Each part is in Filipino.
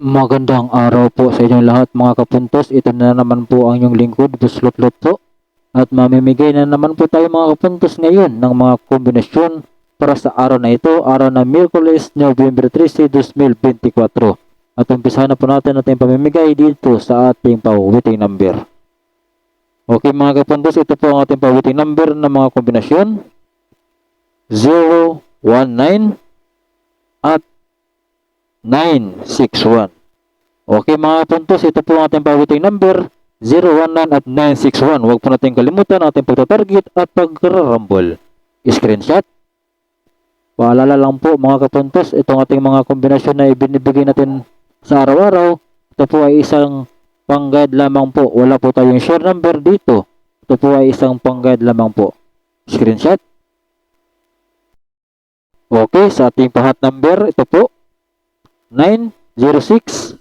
Magandang araw po sa inyong lahat mga kapuntos. Ito na naman po ang inyong lingkod, Buslot po. At mamimigay na naman po tayo mga kapuntos ngayon ng mga kombinasyon para sa araw na ito, araw na Miyerkules, November 13, 2024. At umpisahan na po natin ating pamimigay dito sa ating pawiting number. Okay mga kapuntos, ito po ang ating pawiting number ng mga kombinasyon. 0, 1, 9 at 961. Okay mga puntos, ito po ang ating pawiting number 019 at 961. Huwag po natin kalimutan ang ating pagtatarget at pagkararambol. Screenshot. Paalala lang po mga kapuntos, itong ating mga kombinasyon na ibinibigay natin sa araw-araw, ito po ay isang pang-guide lamang po. Wala po tayong share number dito. Ito po ay isang pang-guide lamang po. Screenshot. Okay, sa ating pahat number, ito po 906,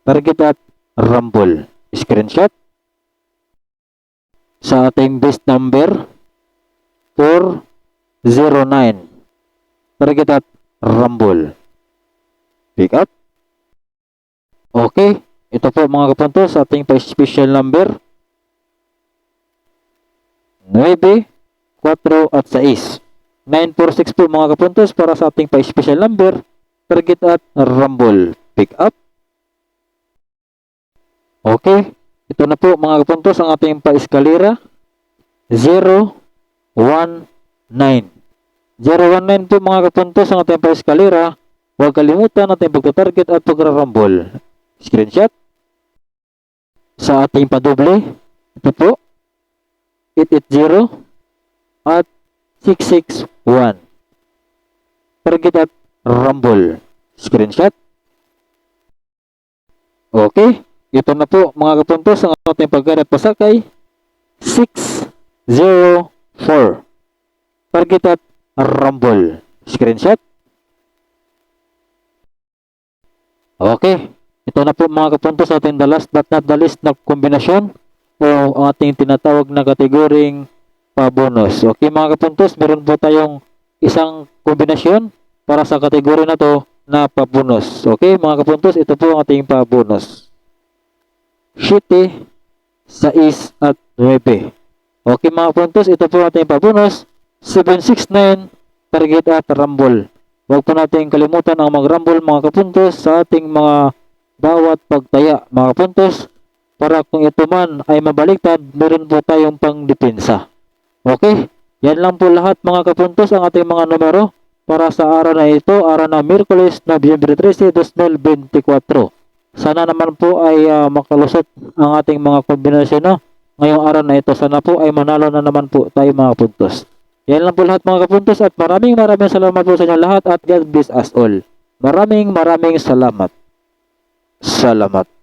target at rumble. Screenshot. Sa ating best number 409, target at rumble. Pick up. Okay, ito po mga kapuntos sa ating pa-special number 9, 4 at 6. 946 po mga kapuntos para sa ating pa-special number, target at rumble. Pick up. Okay, ito na po mga kapuntos ang ating pa-eskalera 019. 019 po mga kapuntos ang ating pa-eskalera. Huwag kalimutan natin pagtatarget at pagrarambol. Screenshot. Sa ating padoble, ito po 880 at 661. Target at rumble. Screenshot. Okay, ito na po mga kapuntos ang ating pagganat pasakay 604. Target at rumble. Screenshot. Okay, ito na po mga kapuntos ating the last but not the least na kombinasyon o ang ating tinatawag na kategoring pa-bonus. Okay mga kapuntos, meron po tayong isang kombinasyon para sa kategori na to na pa-bonus. Okay mga kapuntos, ito po ang ating pa-bonus. 7, 6 at 9. Okay mga kapuntos, ito po ang ating pa-bonus. 769, target at rumble. Huwag po natin kalimutan ang mag-rumble mga kapuntos sa ating mga bawat pagtaya mga kapuntos para kung ito man ay mabaliktad, meron po tayong pang-depensa. Okay, yan lang po lahat mga kapuntos ang ating mga numero para sa araw na ito, araw na Miyerkules, November 13, 2024. Sana naman po ay makalusot ang ating mga kombinasyon na ngayong araw na ito. Sana po ay manalo na naman po tayo mga kapuntos. Yan lang po lahat mga kapuntos at maraming salamat po sa inyo lahat at God bless us all. Maraming salamat. Salamat.